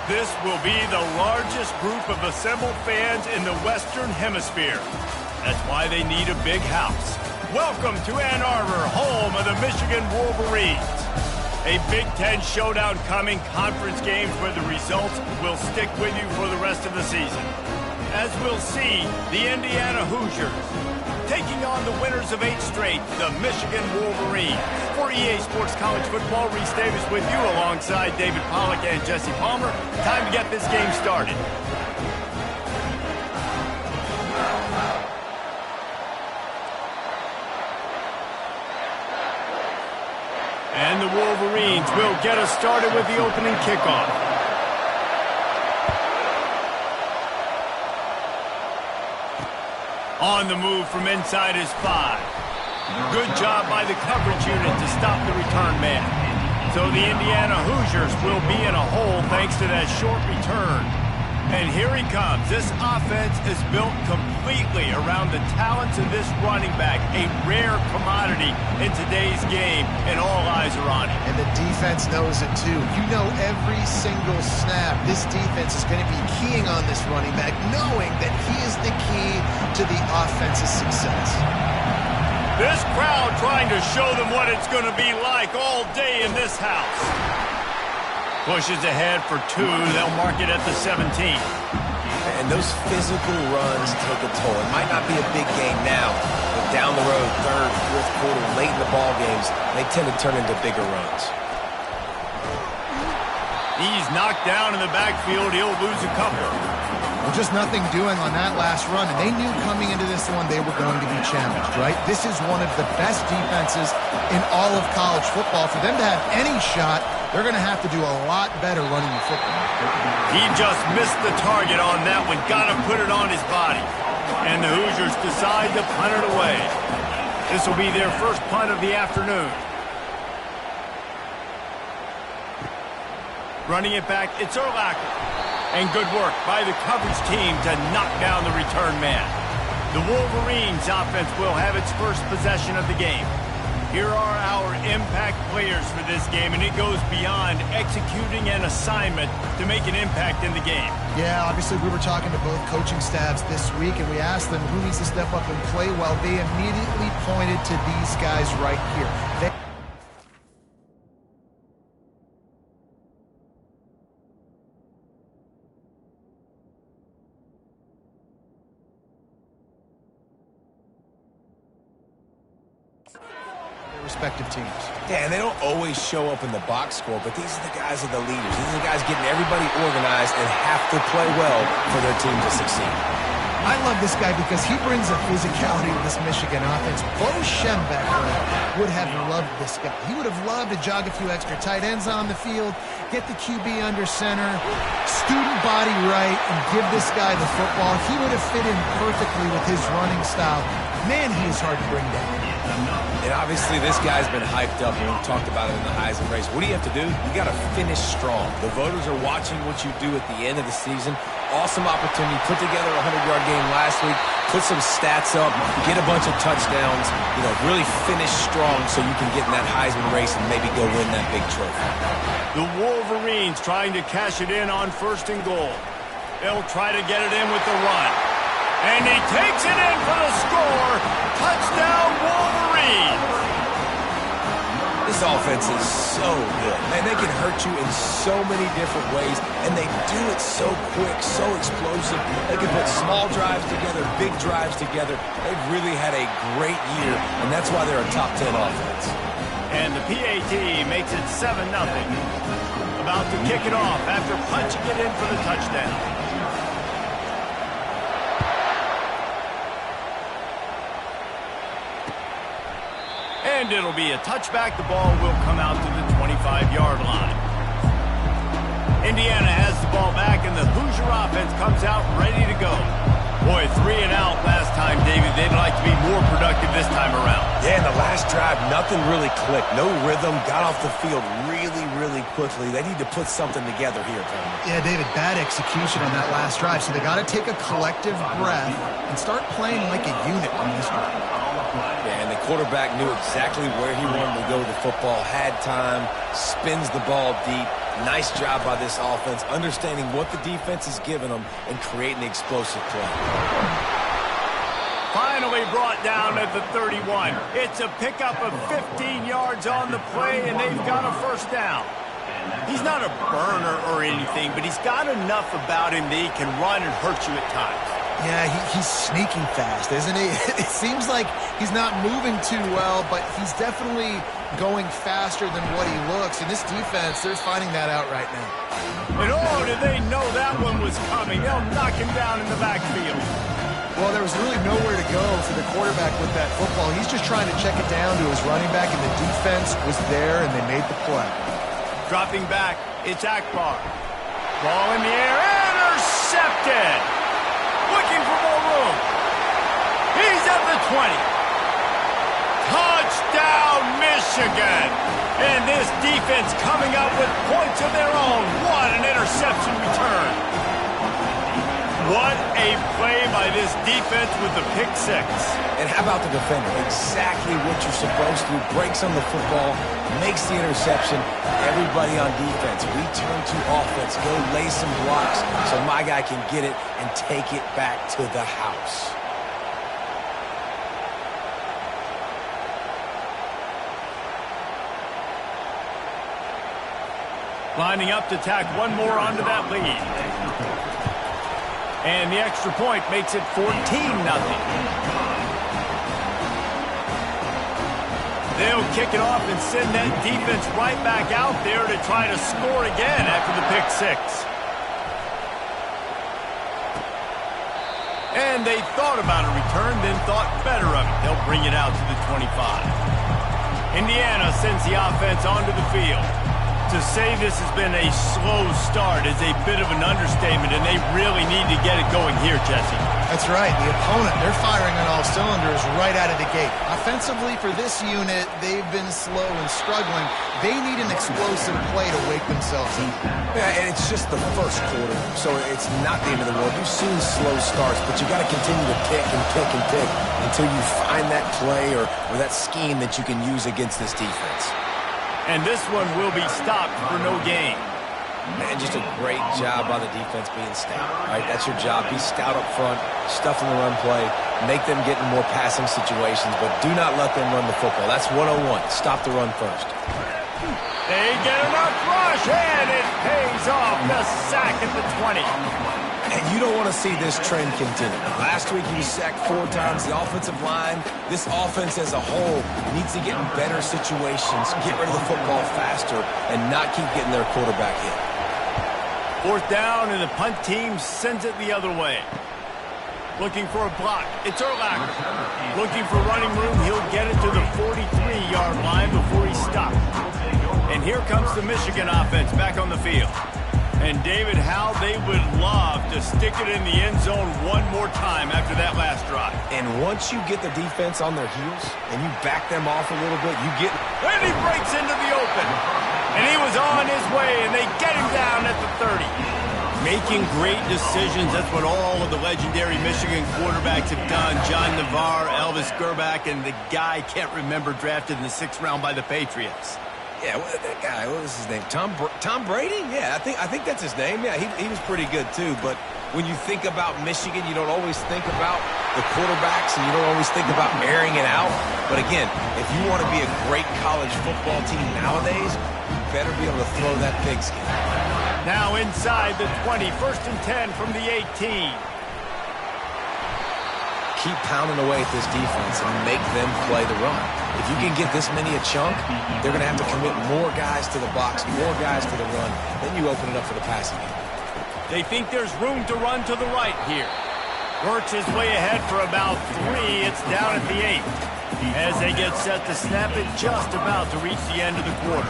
This will be the largest group of assembled fans in the Western Hemisphere. That's why they need a big house. Welcome to Ann Arbor, home of the Michigan Wolverines. A Big Ten showdown coming, conference games where the results will stick with you for the rest of the season. As we'll see, the Indiana Hoosiers taking on the winners of 8 straight, the Michigan Wolverines. For EA Sports College Football, Reese Davis with you alongside David Pollack and Jesse Palmer. Time to get this game started. And the Wolverines will get us started with the opening kickoff. On the move from inside his 5. Good job by the coverage unit to stop the return man. So the Indiana Hoosiers will be in a hole thanks to that short return. And here he comes. This offense is built completely around the talents of this running back, a rare commodity in today's game, and all eyes are on him. And the defense knows it too. You know every single snap, this defense is going to be keying on this running back, knowing that he is the key to the offense's success. This crowd trying to show them what it's going to be like all day in this house. Pushes ahead for 2. They'll mark it at the 17. And those physical runs take a toll. It might not be a big game now, but down the road, 3rd, 4th quarter, late in the ball games, they tend to turn into bigger runs. He's knocked down in the backfield. He'll lose a couple. Well, just nothing doing on that last run, and they knew coming into this one they were going to be challenged, right? This is one of the best defenses in all of college football. For them to have any shot, they're going to have to do a lot better running the football. He just missed the target on that one. Got to put it on his body. And the Hoosiers decide to punt it away. This will be their first punt of the afternoon. Running it back, it's Urlacher. And good work by the coverage team to knock down the return man. The Wolverines offense will have its first possession of the game. Here are our impact players for this game, and it goes beyond executing an assignment to make an impact in the game. Yeah, obviously we were talking to both coaching staffs this week, and we asked them who needs to step up and play well. They immediately pointed to these guys right here. Respective teams. Yeah, and they don't always show up in the box score, but these are the guys that are the leaders. These are the guys getting everybody organized and have to play well for their team to succeed. I love this guy because he brings a physicality to this Michigan offense. Bo Schembechler would have loved this guy. He would have loved to jog a few extra tight ends on the field, get the QB under center, student body right, and give this guy the football. He would have fit in perfectly with his running style. Man, he is hard to bring down. And obviously this guy's been hyped up, and we've talked about it in the Heisman race. What do you have to do? You got to finish strong. The voters are watching what you do at the end of the season. Awesome opportunity. Put together a 100-yard game last week. Put some stats up. Get a bunch of touchdowns. You know, really finish strong so you can get in that Heisman race and maybe go win that big trophy. The Wolverines trying to cash it in on 1st and goal. They'll try to get it in with the run. And he takes it in for the score. Touchdown, Wolverines. This offense is so good. Man, they can hurt you in so many different ways, and they do it so quick, so explosive. They can put small drives together, big drives together. They've really had a great year, and that's why they're a top 10 offense. And the PAT makes it 7-0. About to kick it off after punching it in for the touchdown. And it'll be a touchback. The ball will come out to the 25-yard line. Indiana has the ball back, and the Hoosier offense comes out ready to go. Boy, 3 and out last time, David. They'd like to be more productive this time around. Yeah, in the last drive, nothing really clicked. No rhythm. Got off the field really quickly. They need to put something together here, Tony. Yeah, David, bad execution on that last drive. So they got to take a collective breath and start playing like a unit on this drive. Yeah, and the quarterback knew exactly where he wanted to go with the football, had time, spins the ball deep, Nice job by this offense, understanding what the defense is giving them and creating the explosive play. Finally brought down at the 31. It's a pickup of 15 yards on the play, and they've got a first down. He's not a burner or anything, but he's got enough about him that he can run and hurt you at times. Yeah, he's sneaky fast, isn't he? It seems like he's not moving too well, but he's definitely going faster than what he looks. And this defense, they're finding that out right now. And oh, did they know that one was coming? They'll knock him down in the backfield. Well, there was really nowhere to go for the quarterback with that football. He's just trying to check it down to his running back, and the defense was there, and they made the play. Dropping back, it's Akbar. Ball in the air, intercepted. Looking for more room. He's at the 20. Touchdown, Michigan. And this defense coming up with points of their own. What an interception return. What a play by this defense with the pick six. And how about the defender? Exactly what you're supposed to do. Breaks on the football, makes the interception. Everybody on defense, return to offense. Go lay some blocks so my guy can get it and take it back to the house. Lining up to tack one more onto that lead. And the extra point makes it 14-0. They'll kick it off and send that defense right back out there to try to score again after the pick six. And they thought about a return, then thought better of it. They'll bring it out to the 25. Indiana sends the offense onto the field. To say this has been a slow start is a bit of an understatement, and they really need to get it going here, Jesse. That's right. The opponent, they're firing on all cylinders right out of the gate. Offensively, for this unit, they've been slow and struggling. They need an explosive play to wake themselves up. Yeah, and it's just the first quarter, so it's not the end of the world. You've seen slow starts, but you got to continue to pick and pick and pick until you find that play or that scheme that you can use against this defense. And this one will be stopped for no gain. Man, just a great job by the defense being stout. All right, that's your job. Be stout up front, stuff in the run play, make them get in more passing situations, but do not let them run the football. That's 101. Stop the run first. They get enough rush, and it pays off. The sack at the 20. And you don't want to see this trend continue. Last week he was sacked 4 times. The offensive line, this offense as a whole, needs to get in better situations, get rid of the football faster, and not keep getting their quarterback hit. 4th down, and the punt team sends it the other way. Looking for a block. It's Urlacher. Looking for running room. He'll get it to the 43-yard line before he's stopped. And here comes the Michigan offense back on the field. And, David, how they would love to stick it in the end zone one more time after that last drive. And once you get the defense on their heels and you back them off a little bit, you get... And he breaks into the open. And he was on his way, and they get him down at the 30. Making great decisions, that's what all of the legendary Michigan quarterbacks have done. John Navarre, Elvis Gerbach, and the guy, can't remember, drafted in the 6th round by the Patriots. Yeah, that guy, what was his name? Tom Brady? Yeah, I think that's his name. Yeah, he was pretty good too. But when you think about Michigan, you don't always think about the quarterbacks, and you don't always think about airing it out. But again, if you want to be a great college football team nowadays, you better be able to throw that pigskin. Now inside the 20, 1st and 10 from the 18. Keep pounding away at this defense and make them play the run. If you can get this many a chunk, they're going to have to commit more guys to the box, more guys to the run. Then you open it up for the passing game. They think there's room to run to the right here. Works his way ahead for about 3. It's down at the 8. As they get set to snap it, just about to reach the end of the quarter.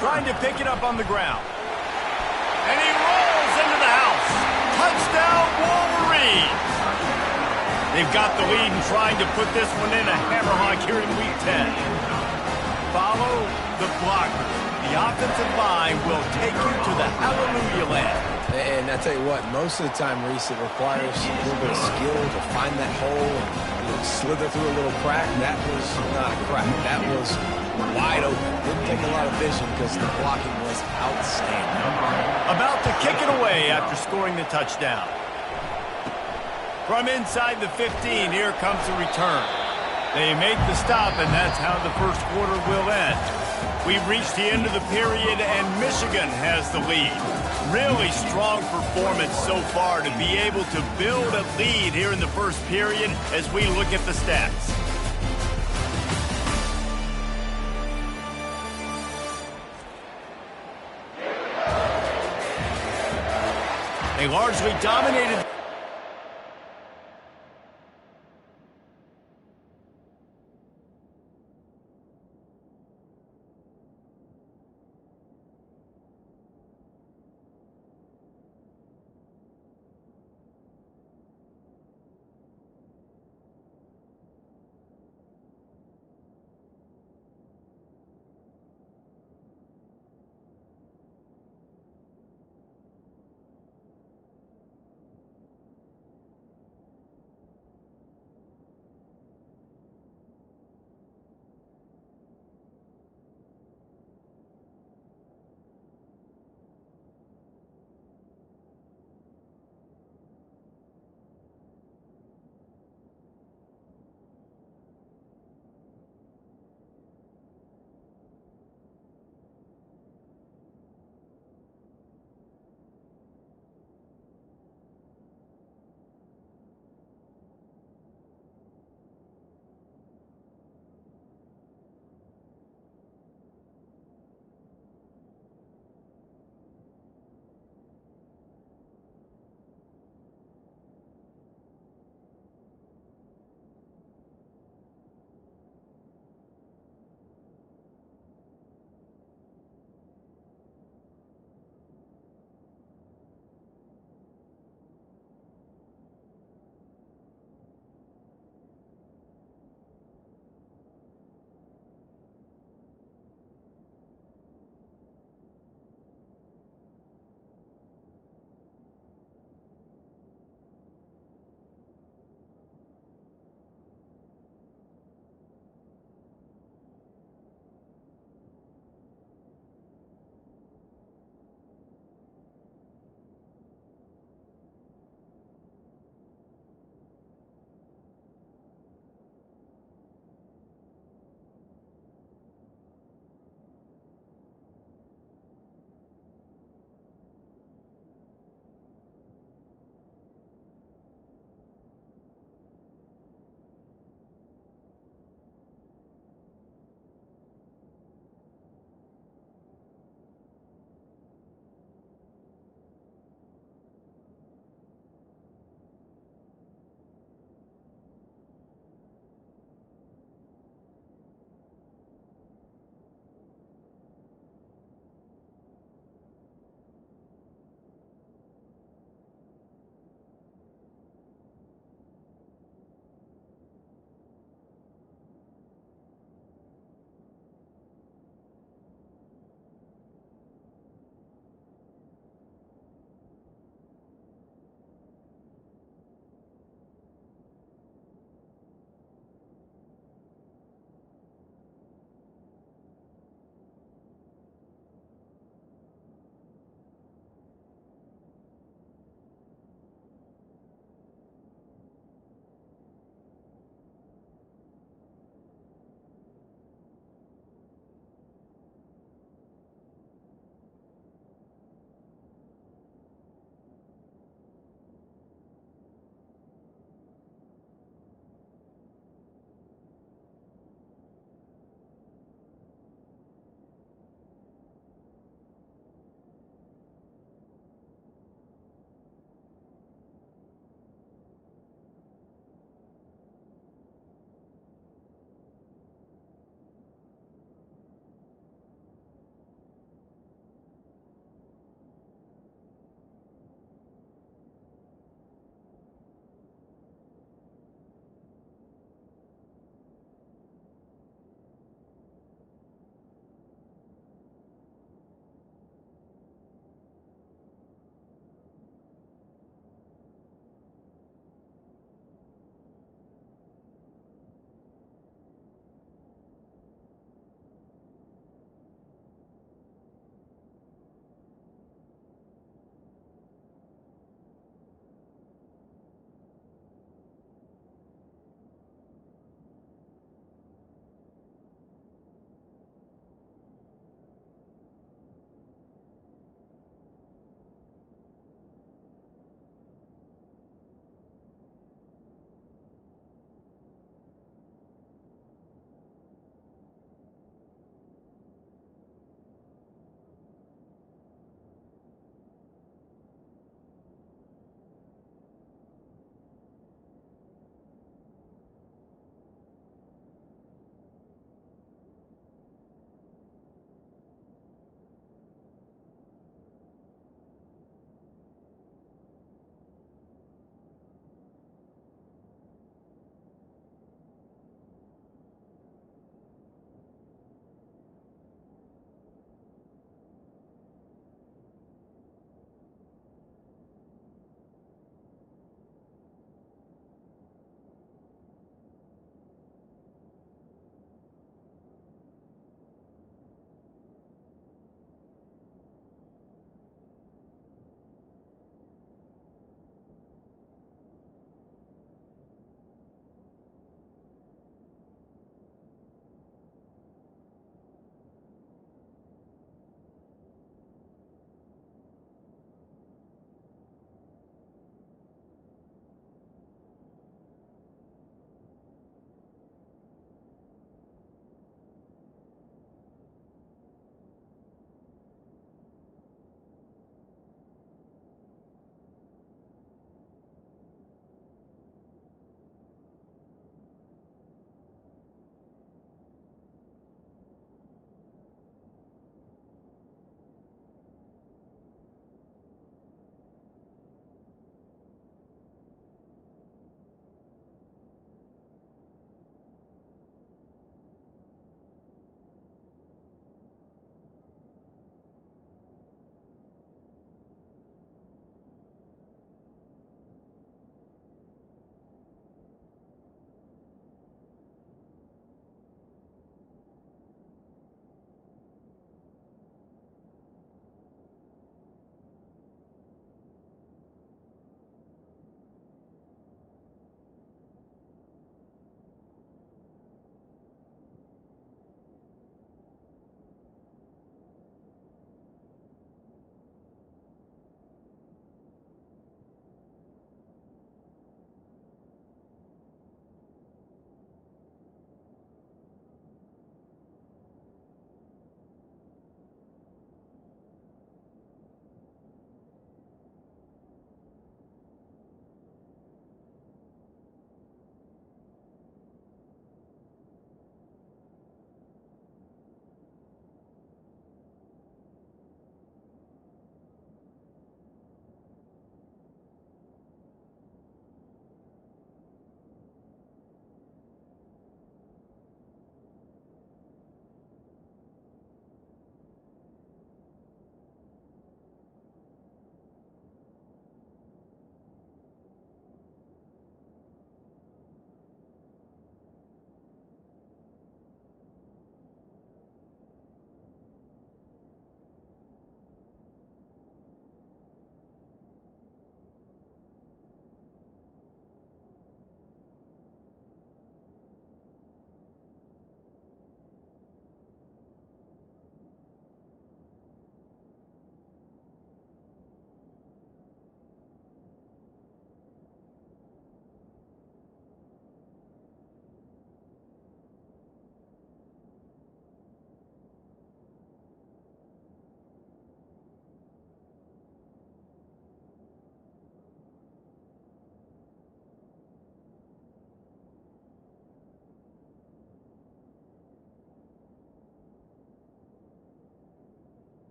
Trying to pick it up on the ground. And he rolls into the house. Touchdown, Wolverines! They've got the lead and trying to put this one in a hammerhawk here in Week 10. Follow the blocker. The offensive line will take you to the hallelujah land. And I tell you what, most of the time, Reese, it requires a little bit of skill to find that hole and slither through a little crack. That was not a crack. That was wide open. Didn't take a lot of vision because the blocking was outstanding. About to kick it away after scoring the touchdown. From inside the 15, here comes the return. They make the stop, and that's how the first quarter will end. We've reached the end of the period, and Michigan has the lead. Really strong performance so far to be able to build a lead here in the first period as we look at the stats. They largely dominated.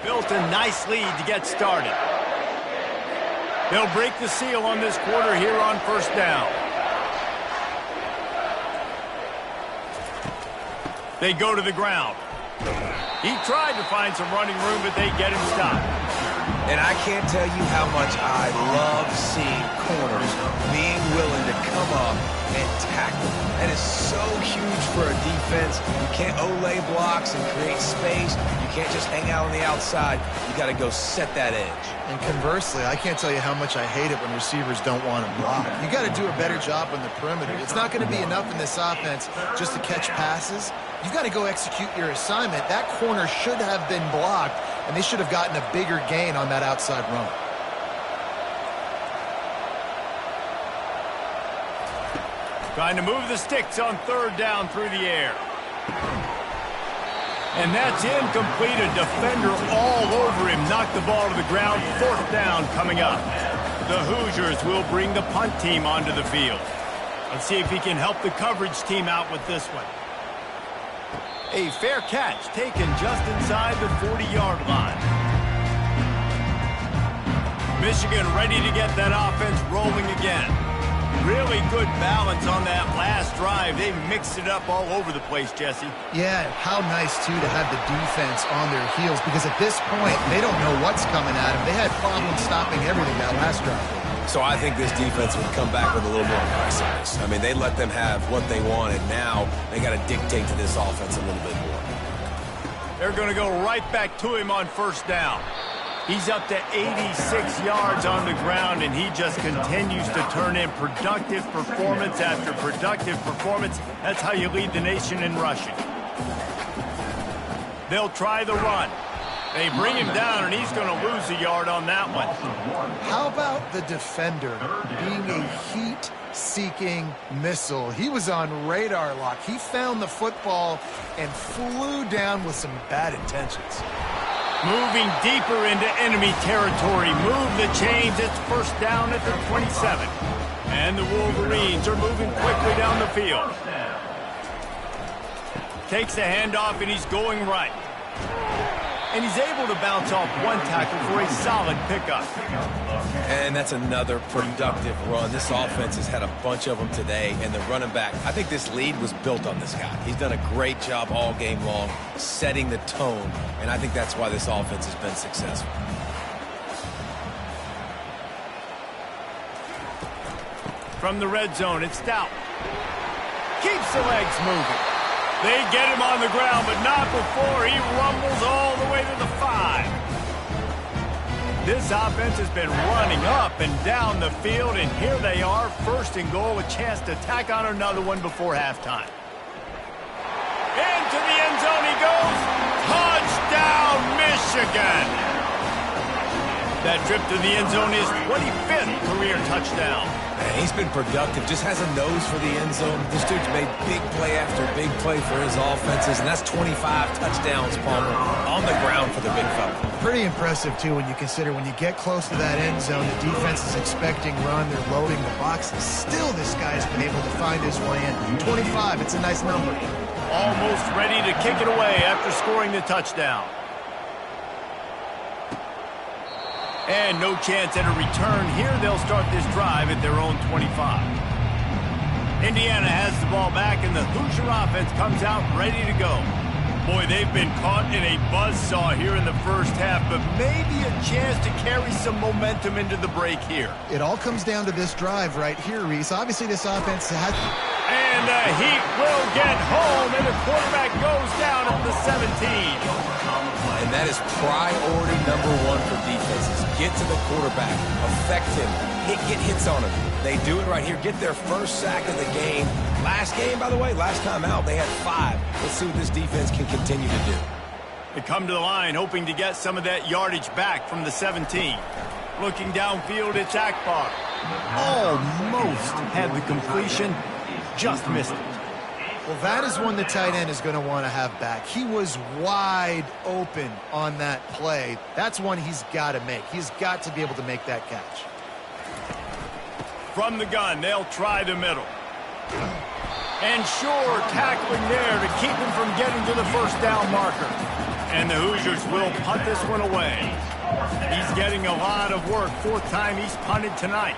built a nice lead to get started. They'll break the seal on this quarter here on first down. They go to the ground. He tried to find some running room, but they get him stopped. And I can't tell you how much I love seeing corners being willing to come up and tackle. That is so huge for a defense. You can't olay blocks and create space. You can't just hang out on the outside. You got to go set that edge. And conversely, I can't tell you how much I hate it when receivers don't want to block. You got to do a better job on the perimeter. It's not going to be enough in this offense just to catch passes. You got to go execute your assignment. That corner should have been blocked, and they should have gotten a bigger gain on that outside run. Trying to move the sticks on third down through the air. And that's incomplete. A defender all over him. Knocked the ball to the ground. Fourth down coming up. The Hoosiers will bring the punt team onto the field. Let's see if he can help the coverage team out with this one. A fair catch taken just inside the 40-yard line. Michigan ready to get that offense rolling again. Really good balance on that last drive. They mixed it up all over the place, Jesse. Yeah, how nice, too, to have the defense on their heels, because at this point, they don't know what's coming at them. They had problems stopping everything that last drive. So I think this defense would come back with a little more aggressiveness. I mean, they let them have what they wanted. Now they got to dictate to this offense a little bit more. They're going to go right back to him on first down. He's up to 86 yards on the ground, and he just continues to turn in productive performance after productive performance. That's how you lead the nation in rushing. They'll try the run. They bring him down, and he's going to lose a yard on that one. How about the defender being a heat-seeking missile? He was on radar lock. He found the football and flew down with some bad intentions. Moving deeper into enemy territory. Move the chains. It's first down at the 27. And the Wolverines are moving quickly down the field. Takes the handoff, and he's going right. And he's able to bounce off one tackle for a solid pickup. And that's another productive run. This offense has had a bunch of them today, and the running back, I think this lead was built on this guy. He's done a great job all game long, setting the tone, and I think that's why this offense has been successful. From the red zone, it's Stout. Keeps the legs moving. They get him on the ground, but not before he rumbles all the way to the 5. This offense has been running up and down the field, and here they are, first and goal, a chance to tack on another one before halftime. Into the end zone he goes. Touchdown, Michigan! That trip to the end zone is 25th career touchdown. Man, he's been productive, just has a nose for the end zone. This dude's made big play after big play for his offenses, and that's 25 touchdowns, Palmer, on the ground for the big fella. Pretty impressive, too, when you consider when you get close to that end zone, the defense is expecting run, they're loading the boxes. Still, this guy's been able to find his way in. 25, it's a nice number. Almost ready to kick it away after scoring the touchdown. And no chance at a return here. They'll start this drive at their own 25. Indiana has the ball back, and the Hoosier offense comes out ready to go. Boy, they've been caught in a buzzsaw here in the first half, but maybe a chance to carry some momentum into the break here. It all comes down to this drive right here, Reese. Obviously, this offense has... And the Heat will get home, and the quarterback goes down at the 17. And that is priority number one for defenses. Get to the quarterback, affect him, get hits on him. They do it right here, get their first sack of the game. Last game, by the way, last time out, they had 5. Let's see what this defense can continue to do. They come to the line hoping to get some of that yardage back from the 17. Looking downfield, it's Akbar. Almost had the completion, just missed it. Well, that is one the tight end is going to want to have back. He was wide open on that play. That's one he's got to make. He's got to be able to make that catch. From the gun, they'll try the middle. And sure, tackling there to keep him from getting to the first down marker. And the Hoosiers will punt this one away. He's getting a lot of work. Fourth time he's punted tonight.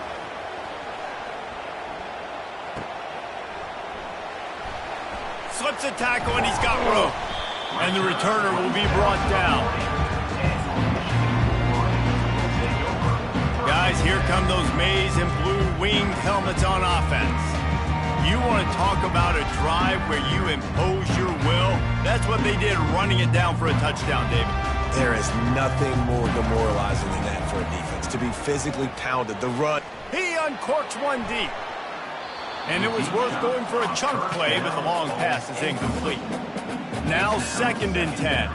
Slips a tackle, and he's got room. And the returner will be brought down. Guys, here come those maize and blue winged helmets on offense. You want to talk about a drive where you impose your will? That's what they did, running it down for a touchdown, David. There is nothing more demoralizing than that for a defense, to be physically pounded. The run. He uncorks one deep. And it was worth going for a chunk play, but the long pass is incomplete. Now 2nd and 10.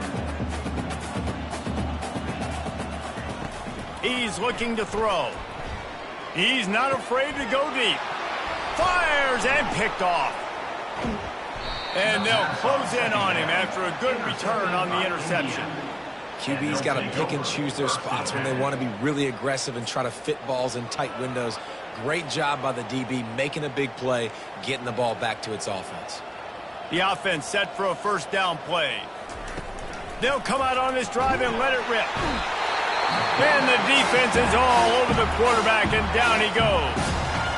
He's looking to throw. He's not afraid to go deep. Fires and picked off. And they'll close in on him after a good return on the interception. QB's got to pick and choose their spots when they want to be really aggressive and try to fit balls in tight windows. Great job by the DB making a big play, getting the ball back to its offense. The offense set for a first down play. They'll come out on this drive and let it rip. And the defense is all over the quarterback, and down he goes.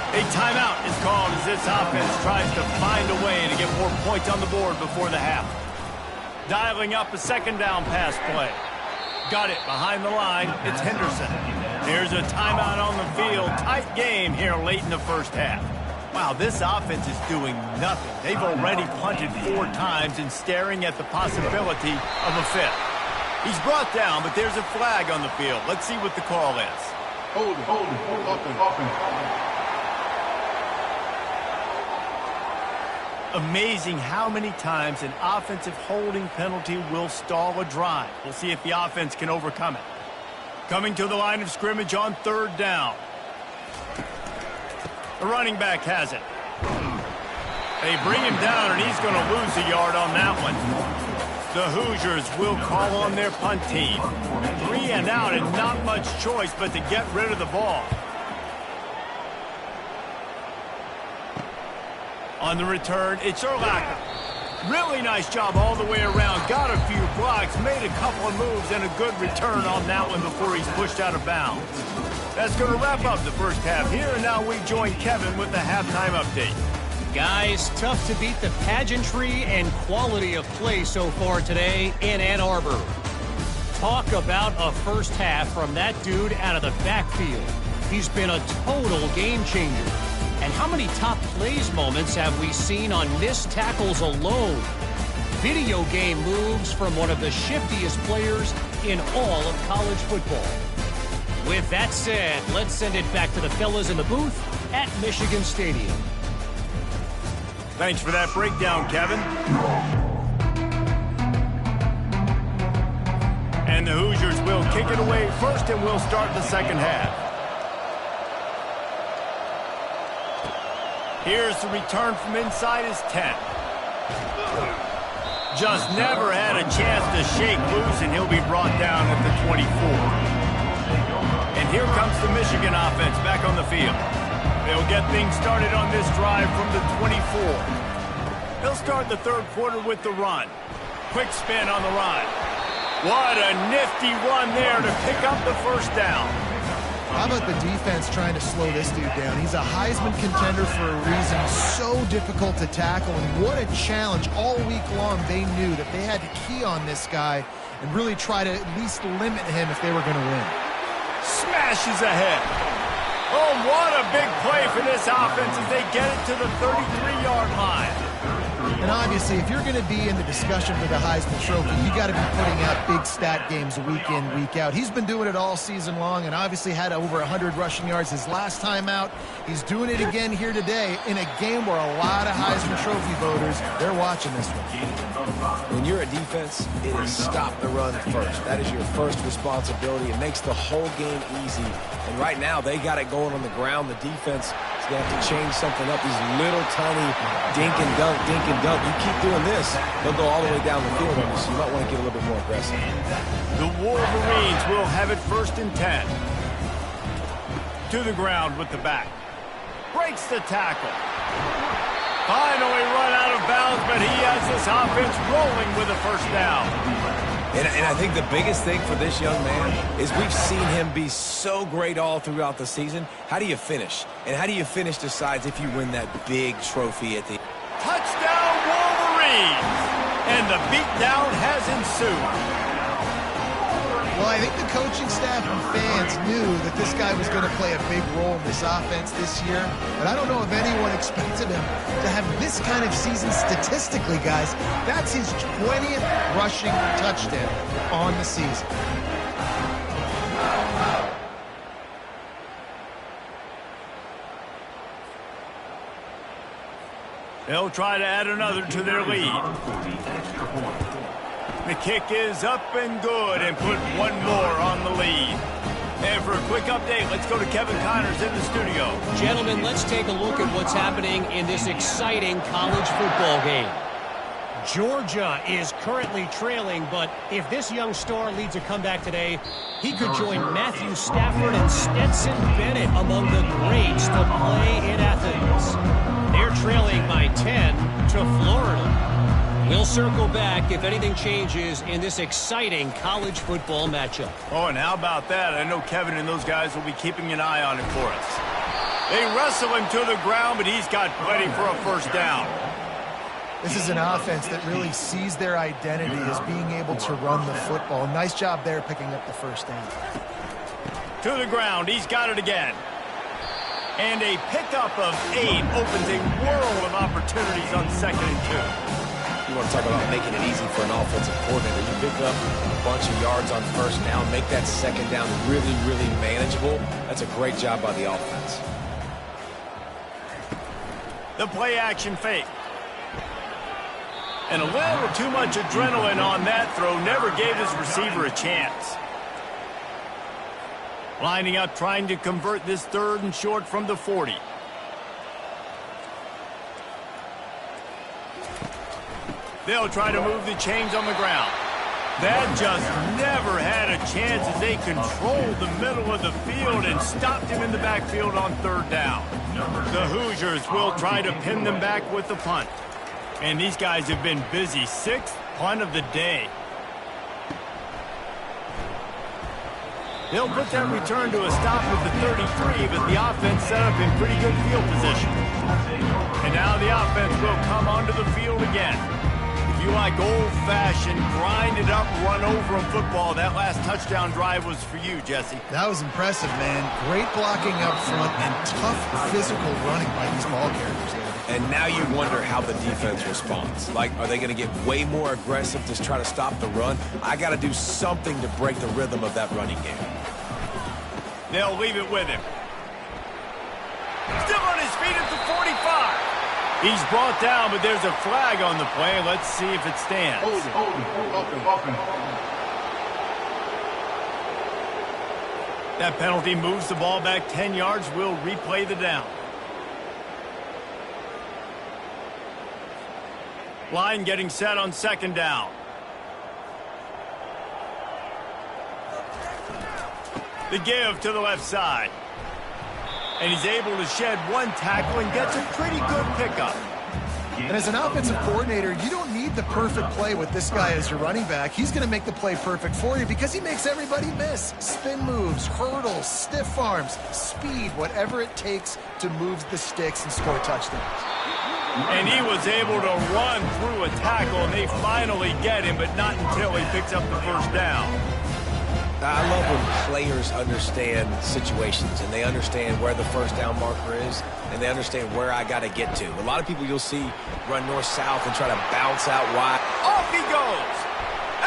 A timeout is called as this offense tries to find a way to get more points on the board before the half. Dialing up a second down pass play. Got it behind the line. It's Henderson. There's a timeout on the field. Tight game here late in the first half. Wow, this offense is doing nothing. They've already punted 4 times and staring at the possibility of a 5th. He's brought down, but there's a flag on the field. Let's see what the call is. Hold it. Amazing how many times an offensive holding penalty will stall a drive. We'll see if the offense can overcome it. Coming to the line of scrimmage on 3rd down. The running back has it. They bring him down, and he's going to lose a yard on that one. The Hoosiers will call on their punt team. 3 and out, and not much choice but to get rid of the ball. On the return, it's Urlacher. Really nice job all the way around. Got a few blocks, made a couple of moves, and a good return on that one before he's pushed out of bounds. That's going to wrap up the first half here, and now we join Kevin with the halftime update. Guys, tough to beat the pageantry and quality of play so far today in Ann Arbor. Talk about a first half from that dude out of the backfield. He's been a total game changer. And how many top plays moments have we seen on missed tackles alone? Video game moves from one of the shiftiest players in all of college football. With that said, let's send it back to the fellas in the booth at Michigan Stadium. Thanks for that breakdown, Kevin. And the Hoosiers will kick it away first, and we'll start the second half. Here's the return from inside his 10. Just never had a chance to shake loose, and he'll be brought down at the 24. And here comes the Michigan offense back on the field. They'll get things started on this drive from the 24. They'll start the 3rd quarter with the run. Quick spin on the run. What a nifty run there to pick up the first down. How about the defense trying to slow this dude down? He's a Heisman contender for a reason. So difficult to tackle, and what a challenge. All week long, they knew that they had to key on this guy and really try to at least limit him if they were going to win. Smashes ahead. Oh, what a big play for this offense as they get it to the 33-yard line. And obviously, if you're going to be in the discussion for the Heisman Trophy, you got to be putting out big stat games week in, week out. He's been doing it all season long and obviously had over 100 rushing yards his last time out. He's doing it again here today in a game where a lot of Heisman Trophy voters, they're watching this one. When you're a defense, it is stop the run first. That is your first responsibility. It makes the whole game easy. And right now, they got it going on the ground. The defense is going to have to change something up. These little tiny dink and dunk, dink and dunk. You keep doing this, they'll go all the way down the field on you, so you might want to get a little bit more aggressive. The Wolverines will have it 1st and 10. To the ground with the back. Breaks the tackle. Finally run out of bounds, but he has this offense rolling with a first down. And I think the biggest thing for this young man is we've seen him be so great all throughout the season. How do you finish? And how do you finish decides if you win that big trophy at the end. Touchdown, Wolverines! And the beatdown has ensued. Well, I think the coaching staff and fans knew that this guy was going to play a big role in this offense this year. But I don't know if anyone expected him to have this kind of season statistically, guys. That's his 20th rushing touchdown on the season. They'll try to add another to their lead. The kick is up and good and put one more on the lead. And for a quick update, let's go to Kevin Connors in the studio. Gentlemen, let's take a look at what's happening in this exciting college football game. Georgia is currently trailing, but if this young star leads a comeback today, he could join Matthew Stafford and Stetson Bennett among the greats to play in Athens. They're trailing by 10 to Florida. We'll circle back if anything changes in this exciting college football matchup. Oh, and how about that? I know Kevin and those guys will be keeping an eye on it for us. They wrestle him to the ground, but he's got plenty for a first down. This is an offense that really sees their identity as being able to run the football. Nice job there picking up the first down. To the ground. He's got it again. And a pickup of 8 opens a world of opportunities on 2nd and 2. You want to talk about making it easy for an offensive coordinator. You pick up a bunch of yards on first down, make that second down really, really manageable. That's a great job by the offense. The play action fake. And a little too much adrenaline on that throw. Never gave his receiver a chance. Lining up, trying to convert this 3rd and short from the 40. They'll try to move the chains on the ground. That just never had a chance as they controlled the middle of the field and stopped him in the backfield on 3rd down. The Hoosiers will try to pin them back with the punt. And these guys have been busy. 6th punt of the day. They'll put that return to a stop at the 33, but the offense set up in pretty good field position. And now the offense will come onto the field again. If you like old-fashioned, grind-it-up, run-over football, that last touchdown drive was for you, Jesse. That was impressive, man. Great blocking up front and tough physical running by these ball carriers there. And now you wonder how the defense responds. Like, are they going to get way more aggressive to try to stop the run? I got to do something to break the rhythm of that running game. They'll leave it with him. Still on his feet at the 45. He's brought down, but there's a flag on the play. Let's see if it stands. Hold it. That penalty moves the ball back 10 yards. We'll replay the down. Line getting set on 2nd down. The give to the left side. And he's able to shed one tackle and gets a pretty good pickup. And as an offensive coordinator, you don't need the perfect play with this guy as your running back. He's going to make the play perfect for you because he makes everybody miss. Spin moves, hurdles, stiff arms, speed, whatever it takes to move the sticks and score touchdowns. And he was able to run through a tackle, and they finally get him, but not until he picks up the first down. I love when players understand situations and they understand where the first down marker is and they understand where I got to get to. A lot of people you'll see run north-south and try to bounce out wide. Off he goes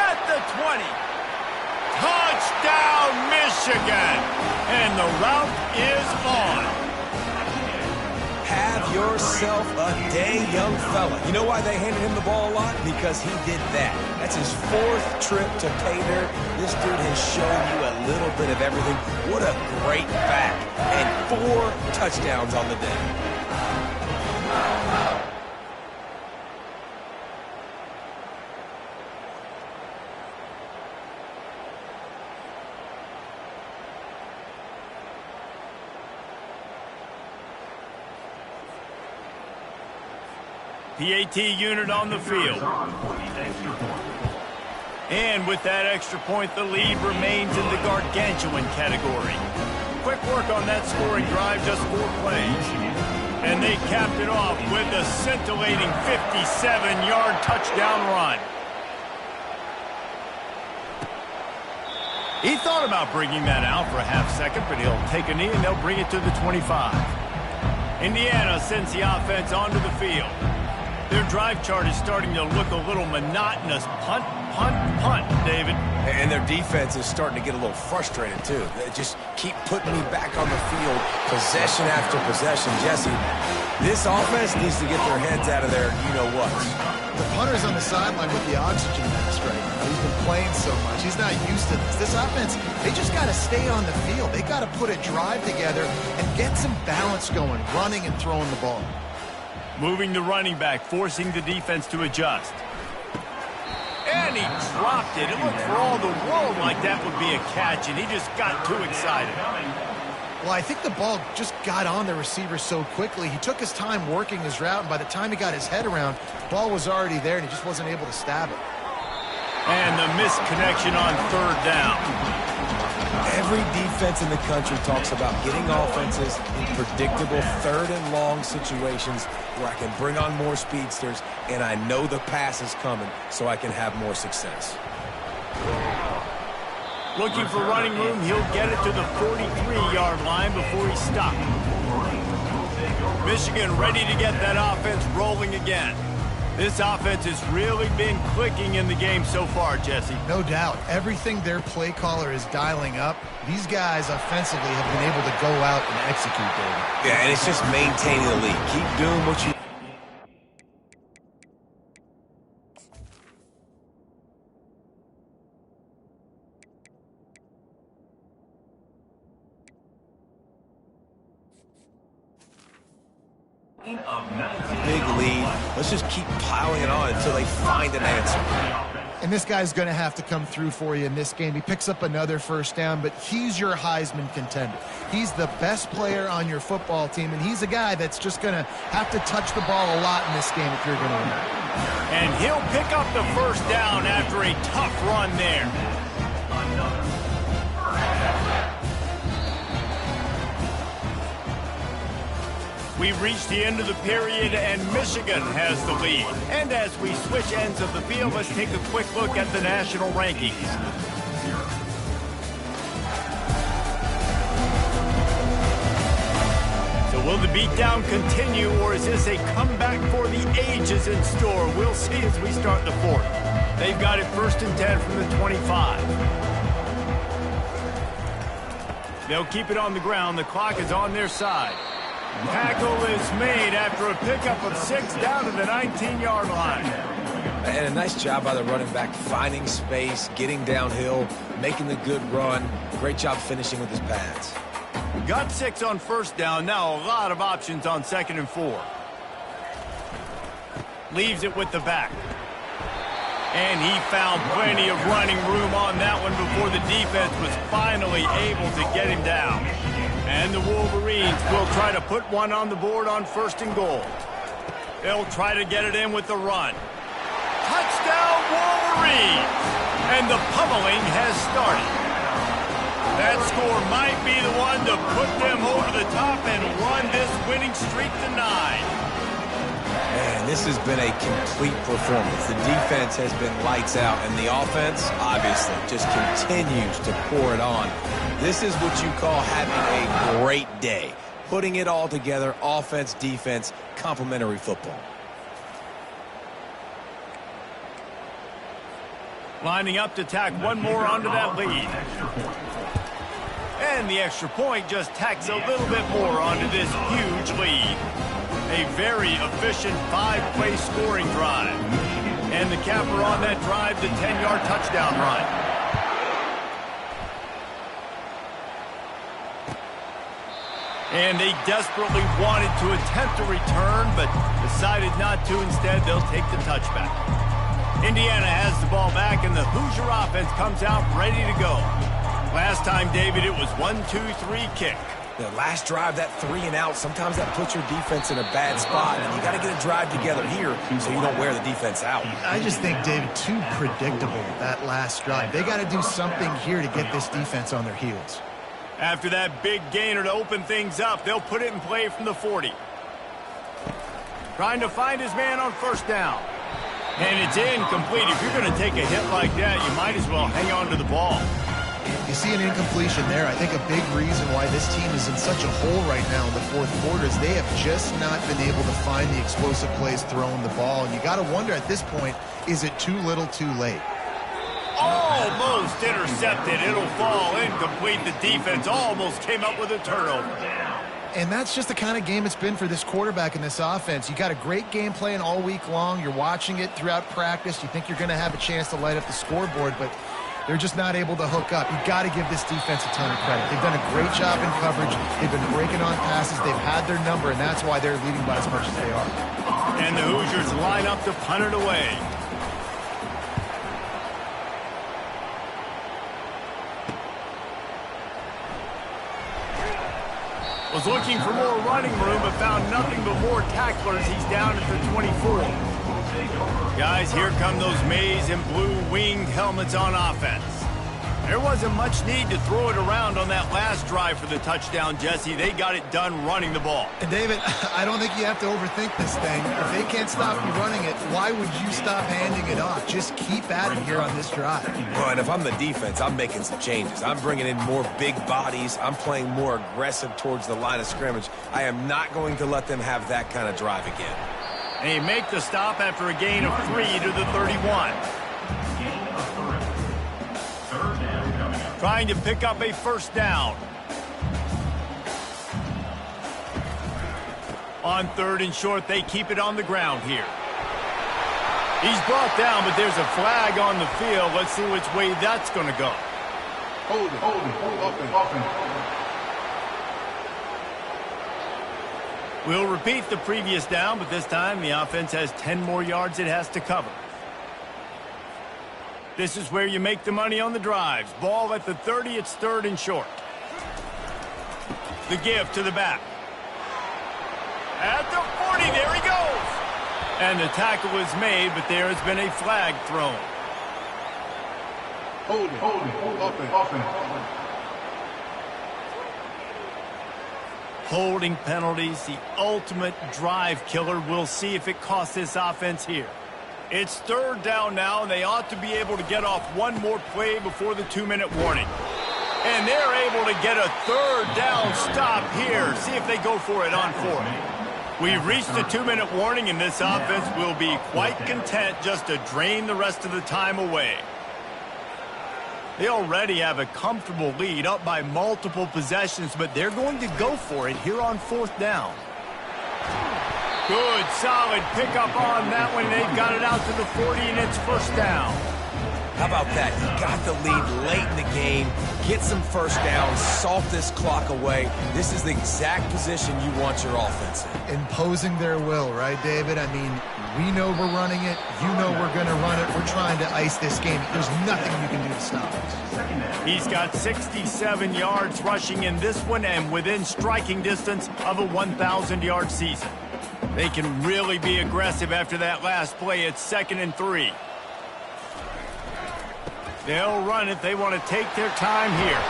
at the 20. Touchdown, Michigan. And the route is on. Have yourself a day, young fella. You know why they handed him the ball a lot? Because he did that. That's his 4th trip to pay dirt. This dude has shown you a little bit of everything. What a great back. And 4 touchdowns on the day. PAT unit on the field. And with that extra point, the lead remains in the gargantuan category. Quick work on that scoring drive, just 4 plays. And they capped it off with a scintillating 57-yard touchdown run. He thought about bringing that out for a half second, but he'll take a knee and they'll bring it to the 25. Indiana sends the offense onto the field. Their drive chart is starting to look a little monotonous. Punt, punt, punt, David. And their defense is starting to get a little frustrated, too. They just keep putting me back on the field, possession after possession. Jesse, this offense needs to get their heads out of their you-know-what. The punter's on the sideline with the oxygen mask right now. He's been playing so much. He's not used to this. This offense, they just got to stay on the field. They got to put a drive together and get some balance going, running and throwing the ball. Moving the running back, forcing the defense to adjust. And he dropped it. It looked for all the world like that would be a catch, and he just got too excited. Well, I think the ball just got on the receiver so quickly. He took his time working his route, and by the time he got his head around, the ball was already there, and he just wasn't able to stab it. And the missed connection on 3rd down. Every defense in the country talks about getting offenses in predictable 3rd and long situations where I can bring on more speedsters, and I know the pass is coming, so I can have more success. Looking for running room, he'll get it to the 43-yard line before he stopped. Michigan ready to get that offense rolling again. This offense has really been clicking in the game so far, Jesse. No doubt. Everything their play caller is dialing up, these guys offensively have been able to go out and execute, David. Yeah, and it's just maintaining the lead. Keep doing what you... Big lead. Let's just keep piling it on until they find an answer. And this guy's going to have to come through for you in this game. He picks up another 1st down, but he's your Heisman contender. He's the best player on your football team, and he's a guy that's just going to have to touch the ball a lot in this game if you're going to win. And he'll pick up the 1st down after a tough run there. We've reached the end of the period, and Michigan has the lead. And as we switch ends of the field, let's take a quick look at the national rankings. So will the beatdown continue, or is this a comeback for the ages in store? We'll see as we start the 4th. They've got it 1st and 10 from the 25. They'll keep it on the ground. The clock is on their side. Tackle is made after a pickup of 6 down to the 19-yard line. And a nice job by the running back, finding space, getting downhill, making the good run. Great job finishing with his pads. Got 6 on 1st down. Now a lot of options on 2nd and 4. Leaves it with the back. And he found plenty of running room on that one before the defense was finally able to get him down. And the Wolverines will try to put one on the board on 1st and goal. They'll try to get it in with the run. Touchdown, Wolverines! And the pummeling has started. That score might be the one to put them over the top and run this winning streak to 9. Man, this has been a complete performance. The defense has been lights out, and the offense, obviously, just continues to pour it on. This is what you call having a great day. Putting it all together, offense, defense, complementary football. Lining up to tack one more onto that lead. And the extra point just tacks a little bit more onto this huge lead. A very efficient 5-play scoring drive. And the capper on that drive, the 10-yard touchdown run. And they desperately wanted to attempt a return, but decided not to. Instead, they'll take the touchback. Indiana has the ball back, and the Hoosier offense comes out ready to go. Last time, David, it was 1-2-3 kick. The last drive, that 3 and out, sometimes that puts your defense in a bad spot, and you got to get a drive together here so you don't wear the defense out. I just think, David, too predictable, that last drive. They got to do something here to get this defense on their heels. After that big gainer to open things up, they'll put it in play from the 40. Trying to find his man on first down. And it's incomplete. If you're going to take a hit like that, you might as well hang on to the ball. You see an incompletion there. I think a big reason why this team is in such a hole right now in the fourth quarter is they have just not been able to find the explosive plays throwing the ball. And you got to wonder at this point, is it too little too late? Almost intercepted. It'll fall incomplete. The defense almost came up with a turnover. And that's just the kind of game it's been for this quarterback in this offense. You got a great game plan all week long. You're watching it throughout practice. You think you're going to have a chance to light up the scoreboard, but they're just not able to hook up. You got to give this defense a ton of credit. They've done a great job in coverage. They've been breaking on passes. They've had their number, and that's why they're leading by as much as they are. And the Hoosiers line up to punt it away. Was looking for more running room, but found nothing but more tacklers. He's down at the 24. Guys, here come those maize and blue winged helmets on offense. There wasn't much need to throw it around on that last drive for the touchdown, Jesse. They got it done running the ball. And David, I don't think you have to overthink this thing. If they can't stop you running it, why would you stop handing it off? Just keep at it here on this drive. Well, and if I'm the defense, I'm making some changes. I'm bringing in more big bodies. I'm playing more aggressive towards the line of scrimmage. I am not going to let them have that kind of drive again. And they make the stop after a gain of 3 to the 31. Trying to pick up a first down. On 3rd and short, they keep it on the ground here. He's brought down, but there's a flag on the field. Let's see which way that's going to go. Hold it. We'll repeat the previous down, but this time the offense has 10 more yards it has to cover. This is where you make the money on the drives. Ball at the 30, it's 3rd and short. The give to the back. At the 40, there he goes. And the tackle is made, but there has been a flag thrown. Hold it. Holding penalties, the ultimate drive killer. We'll see if it costs this offense here. It's 3rd down now, and they ought to be able to get off one more play before the 2-minute warning. And they're able to get a 3rd down stop here. See if they go for it on 4th. We've reached the 2-minute warning, and this offense will be quite content just to drain the rest of the time away. They already have a comfortable lead, up by multiple possessions, but they're going to go for it here on 4th down. Good, solid pickup on that one. They've got it out to the 40, and it's first down. How about that? You got the lead late in the game. Get some first downs. Salt this clock away. This is the exact position you want your offense in. Imposing their will, right, David? I mean, we know we're running it. You know we're going to run it. We're trying to ice this game. There's nothing you can do to stop us. He's got 67 yards rushing in this one and within striking distance of a 1,000-yard season. They can really be aggressive after that last play. It's 2nd and 3. They'll run it. They want to take their time here.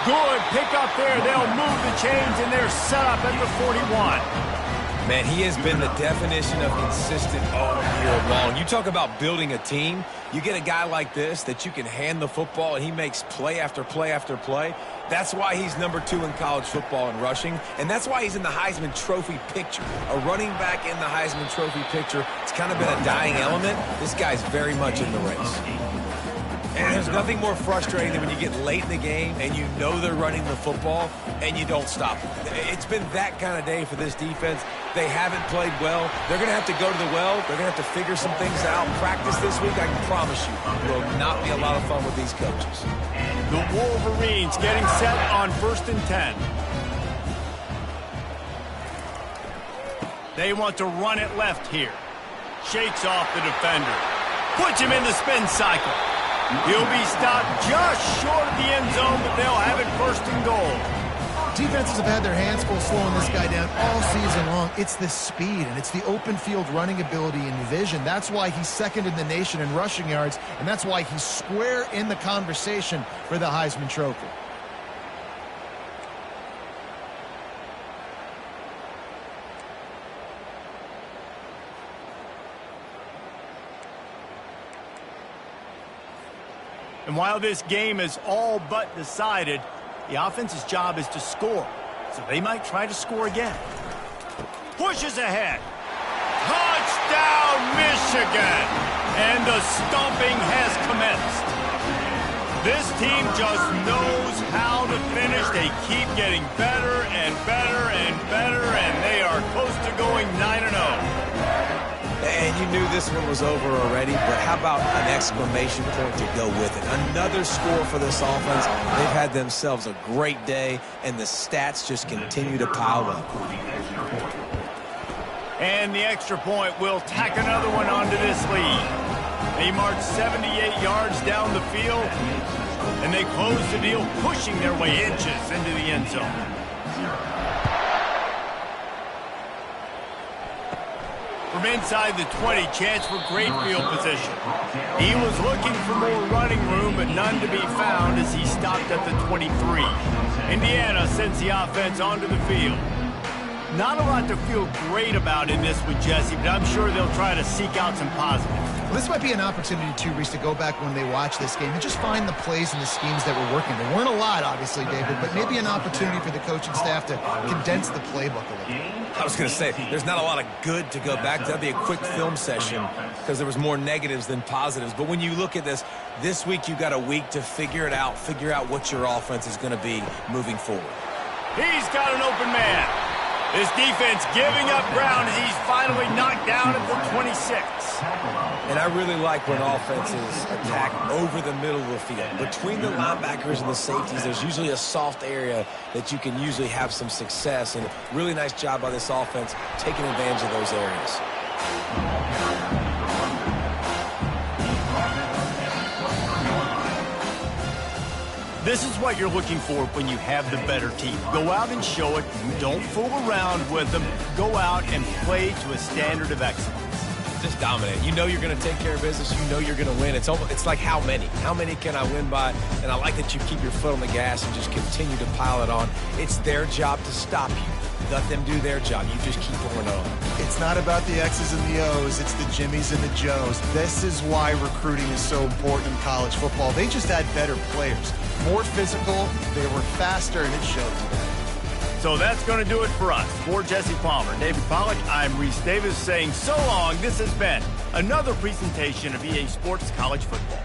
Good pick up there. They'll move the chains, and they're set up at the 41. Man, he has been the definition of consistent all year long. You talk about building a team. You get a guy like this that you can hand the football, and he makes play after play after play. That's why he's number 2 in college football in rushing, and that's why he's in the Heisman Trophy picture. A running back in the Heisman Trophy picture. It's kind of been a dying element. This guy's very much in the race. And there's nothing more frustrating than when you get late in the game and you know they're running the football and you don't stop them. It's been that kind of day for this defense. They haven't played well. They're going to have to go to the well. They're going to have to figure some things out. Practice this week, I can promise you, will not be a lot of fun with these coaches. The Wolverines getting set on 1st and 10. They want to run it left here. Shakes off the defender. Puts him in the spin cycle. He'll be stopped just short of the end zone, but they'll have it 1st and goal. Defenses have had their hands full slowing this guy down all season long. It's the speed, and it's the open field running ability and vision. That's why he's second in the nation in rushing yards, and that's why he's square in the conversation for the Heisman Trophy. And while this game is all but decided, the offense's job is to score. So they might try to score again. Pushes ahead. Touchdown, Michigan! And the stomping has commenced. This team just knows how to finish. They keep getting better and better and better, and they are close to going 9-0. And you knew this one was over already, but how about an exclamation point to go with it? Another score for this offense. They've had themselves a great day, and the stats just continue to pile up. And the extra point will tack another one onto this lead. They march 78 yards down the field, and they close the deal, pushing their way inches into the end zone. From inside the 20, chance for great field position. He was looking for more running room, but none to be found as he stopped at the 23. Indiana sends the offense onto the field. Not a lot to feel great about in this with Jesse, but I'm sure they'll try to seek out some positives. Well, this might be an opportunity, too, Reese, to go back when they watch this game and just find the plays and the schemes that were working. There weren't a lot, obviously, David, but maybe an opportunity for the coaching staff to condense the playbook a little. I was going to say, there's not a lot of good to go back to. That'd be a quick film session because there was more negatives than positives. But when you look at this week you got a week to figure out what your offense is going to be moving forward. He's got an open man. This defense giving up ground as he's finally knocked down at the 26. And I really like when offenses attack over the middle of the field. Between the linebackers and the safeties, there's usually a soft area that you can usually have some success. And really nice job by this offense taking advantage of those areas. This is what you're looking for when you have the better team. Go out and show it. Don't fool around with them. Go out and play to a standard of excellence. Just dominate. You know you're going to take care of business. You know you're going to win. It's like how many? How many can I win by? And I like that you keep your foot on the gas and just continue to pile it on. It's their job to stop you. Let them do their job. You just keep pouring on. It's not about the X's and the O's. It's the Jimmies and the Joes. This is why recruiting is so important in college football. They just had better players. More physical, they were faster, and it showed today. So that's going to do it for us. For Jesse Palmer, David Pollack, I'm Reese Davis saying so long. This has been another presentation of EA Sports College Football.